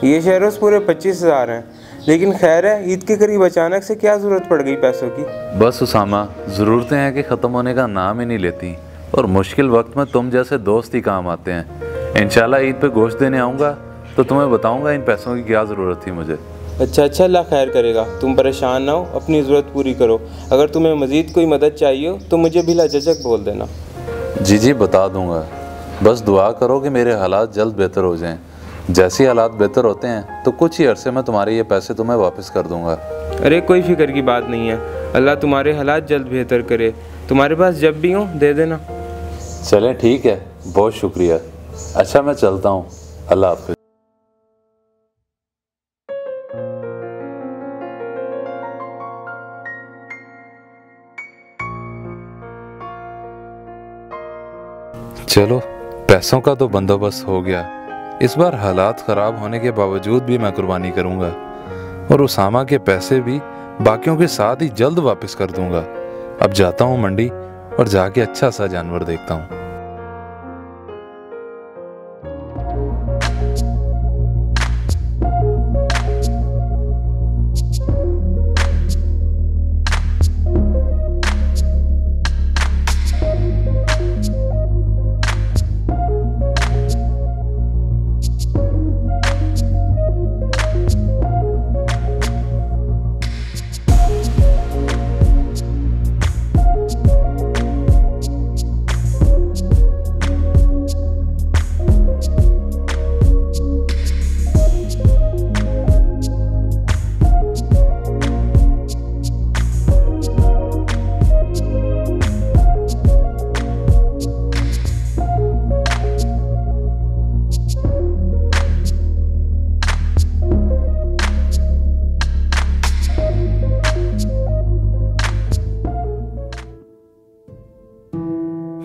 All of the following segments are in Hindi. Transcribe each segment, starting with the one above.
ये शहरों पूरे 25,000 हैं, लेकिन खैर है, ईद के करीब अचानक से क्या ज़रूरत पड़ गई पैसों की। बस उसामा, ज़रूरतें हैं कि ख़त्म होने का नाम ही नहीं लेती, और मुश्किल वक्त में तुम जैसे दोस्त ही काम आते हैं। इंशाल्लाह ईद पे गोश्त देने आऊँगा तो तुम्हें बताऊँगा इन पैसों की क्या ज़रूरत थी मुझे। अच्छा, अल्लाह खैर करेगा। तुम परेशान ना हो, अपनी ज़रूरत पूरी करो। अगर तुम्हें मज़ीद कोई मदद चाहिए हो तो मुझे बिला झिझक बोल देना। जी बता दूँगा। बस दुआ करो कि मेरे हालात जल्द बेहतर हो जाएं। जैसे हालात बेहतर होते हैं तो कुछ ही अरसे में तुम्हारे ये पैसे तुम्हें वापस कर दूँगा। अरे कोई फ़िक्र की बात नहीं है, अल्लाह तुम्हारे हालात जल्द बेहतर करे। तुम्हारे पास जब भी हो दे देना। चलें ठीक है, बहुत शुक्रिया। अच्छा मैं चलता हूँ, अल्लाह हाफ़िज़। चलो, पैसों का तो बंदोबस्त हो गया। इस बार हालात ख़राब होने के बावजूद भी मैं कुर्बानी करूँगा, और उसामा के पैसे भी बाकियों के साथ ही जल्द वापस कर दूँगा। अब जाता हूँ मंडी और जाके अच्छा सा जानवर देखता हूँ।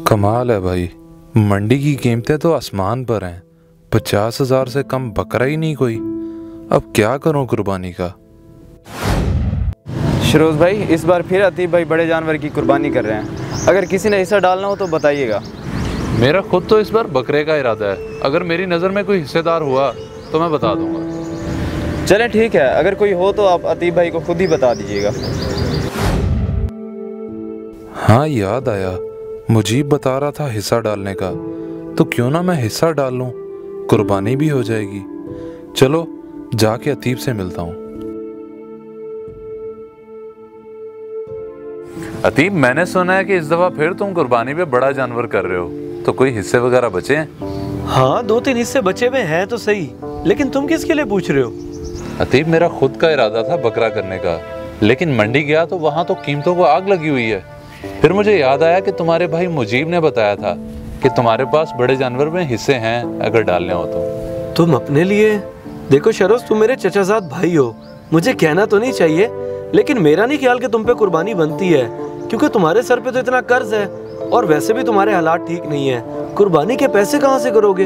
कमाल है भाई, मंडी की कीमतें तो आसमान पर हैं। 50,000 से कम बकरा ही नहीं कोई। अब क्या करूं कुर्बानी का। शरोज भाई, इस बार फिर अतीब भाई बड़े जानवर की कुर्बानी कर रहे हैं। अगर किसी ने हिस्सा डालना हो तो बताइएगा। मेरा खुद तो इस बार बकरे का इरादा है। अगर मेरी नज़र में कोई हिस्सेदार हुआ तो मैं बता दूंगा। चलें ठीक है, अगर कोई हो तो आप अतीब भाई को खुद ही बता दीजिएगा। हाँ याद आया, मुजीब बता रहा था हिस्सा डालने का, तो क्यों ना मैं हिस्सा डाल लूं, कुर्बानी भी हो जाएगी। चलो जाके अतीब से मिलता हूं। अतीब, मैंने सुना है कि इस दफा फिर तुम कुर्बानी पे बड़ा जानवर कर रहे हो, तो कोई हिस्से वगैरह बचे हैं? हाँ, 2-3 हिस्से बचे हुए हैं तो सही, लेकिन तुम किसके लिए पूछ रहे हो? अतीब, मेरा खुद का इरादा था बकरा करने का, लेकिन मंडी गया तो वहां तो कीमतों को आग लगी हुई है। फिर मुझे याद आया कि तुम्हारे भाई मुजीब ने बताया था कि तुम्हारे पास बड़े जानवर में हिस्से हैं, अगर डालने हो तो। तुम अपने लिए? देखो शरोज, तुम मेरे चचाजाद भाई हो, मुझे कहना तो नहीं चाहिए, लेकिन मेरा नहीं ख्याल कि तुम पे कुर्बानी बनती है, क्योंकि तुम्हारे सर पे तो इतना कर्ज है, और वैसे भी तुम्हारे हालात ठीक नहीं है। कुर्बानी के पैसे कहाँ से करोगे?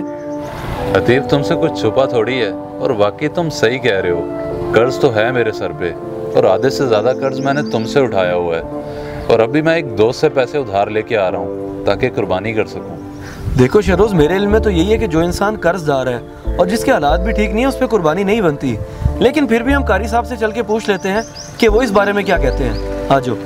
अतीब, तुमसे कुछ छुपा थोड़ी है, और वाकई तुम सही कह रहे हो। कर्ज तो है मेरे सर पे, और आधे से ज्यादा कर्ज मैंने तुमसे उठाया हुआ है, और अभी मैं एक दोस्त से पैसे उधार लेके आ रहा हूँ ताकि कुर्बानी कर सकूँ। देखो शरोज, मेरे इल्म में तो यही है कि जो इंसान कर्जदार है और जिसके हालात भी ठीक नहीं है, उस पर कुर्बानी नहीं बनती। लेकिन फिर भी हम कारी साहब से चल के पूछ लेते हैं कि वो इस बारे में क्या कहते हैं। आ जाओ।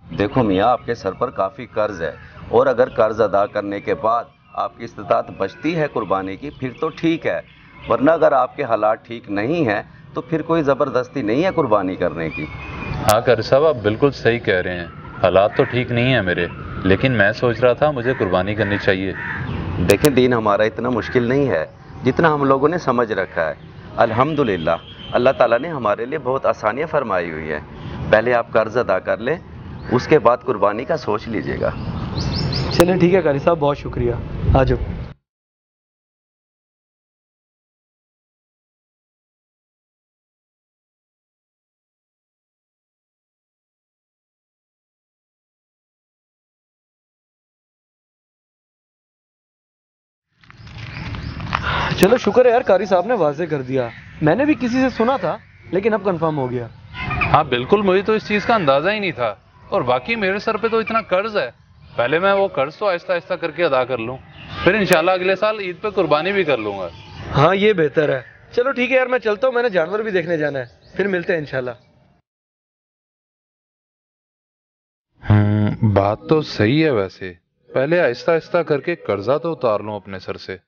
देखो मियाँ, आपके सर पर काफ़ी कर्ज है, और अगर कर्ज अदा करने के बाद आपकी इस्तिताअत बचती है कुर्बानी की, फिर तो ठीक है, वरना अगर आपके हालात ठीक नहीं हैं तो फिर कोई ज़बरदस्ती नहीं है कुर्बानी करने की। हाँ कारी साहब, आप बिल्कुल सही कह रहे हैं। हालात तो ठीक नहीं है मेरे, लेकिन मैं सोच रहा था मुझे कुर्बानी करनी चाहिए। देखें, दीन हमारा इतना मुश्किल नहीं है जितना हम लोगों ने समझ रखा है। अल्हम्दुलिल्लाह, अल्लाह ताला ने हमारे लिए बहुत आसानियाँ फरमाई हुई है। पहले आप कर्ज अदा कर लें, उसके बाद कुर्बानी का सोच लीजिएगा। चलें ठीक है कारी साहब, बहुत शुक्रिया। आ जाओ। चलो शुक्र है यार, कारी साहब ने वाजे कर दिया। मैंने भी किसी से सुना था लेकिन अब कंफर्म हो गया। हाँ बिल्कुल, मुझे तो इस चीज़ का अंदाज़ा ही नहीं था। और बाकी मेरे सर पे तो इतना कर्ज है, पहले मैं वो कर्ज तो आहिस्ता आहिस्ता करके अदा कर लूँ, फिर इंशाल्लाह अगले साल ईद पे कुर्बानी भी कर लूँगा। हाँ ये बेहतर है। चलो ठीक है यार, मैं चलता हूँ, मैंने जानवर भी देखने जाना है, फिर मिलते हैं इंशाल्लाह। बात तो सही है वैसे, पहले आहिस्ता आहिस्ता करके कर्जा तो उतार लूं अपने सर से।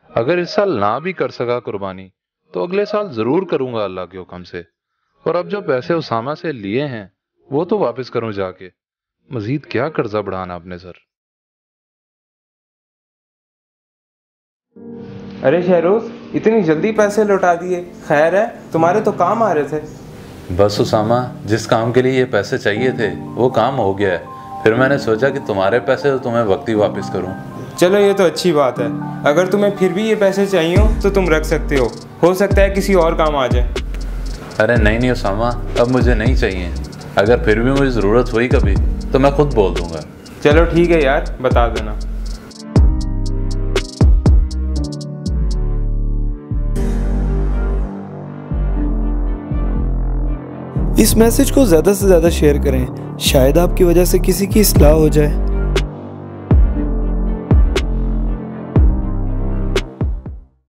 अगर इस साल ना भी कर सका कुर्बानी तो अगले साल जरूर करूंगा अल्लाह के हुक्म से। और अब जो पैसे उसामा से लिए हैं वो तो वापस करूं जाके, मजीद क्या कर्जा बढ़ाना अपने सर। अरे शहरोज, इतनी जल्दी पैसे लौटा दिए? खैर है, तुम्हारे तो काम आ रहे थे। बस उसामा, जिस काम के लिए ये पैसे चाहिए थे वो काम हो गया है, फिर मैंने सोचा कि तुम्हारे पैसे तो तुम्हें वक्त ही वापस करूं। चलो ये तो अच्छी बात है। अगर तुम्हें फिर भी ये पैसे चाहिए हो तो तुम रख सकते हो सकता है किसी और काम आ जाए। अरे नहीं उसामा, अब मुझे नहीं चाहिए। अगर फिर भी मुझे ज़रूरत हुई कभी तो मैं खुद बोल दूंगा। चलो ठीक है यार, बता देना। इस मैसेज को ज़्यादा से ज़्यादा शेयर करें, शायद आपकी वजह से किसी की इस्लाह हो जाए।